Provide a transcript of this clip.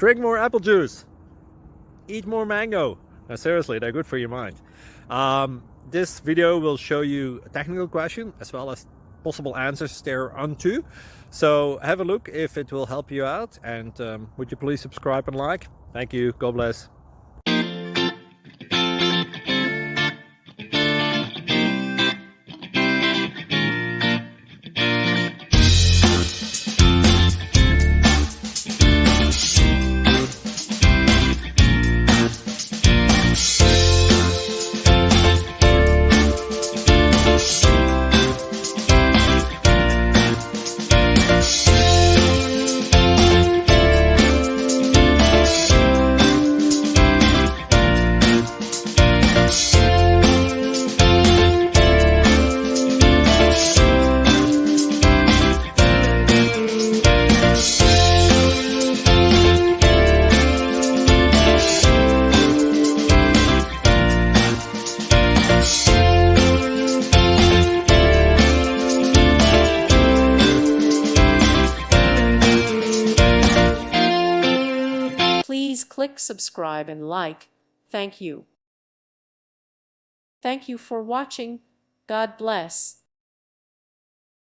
Drink more apple juice. Eat more mango. Now, seriously, they're good for your mind. This video will show you a technical question as well as possible answers thereunto. So have a look if it will help you out, and would you please subscribe and like? Thank you. God bless. Please click subscribe and like. Thank you. Thank you for watching. God bless.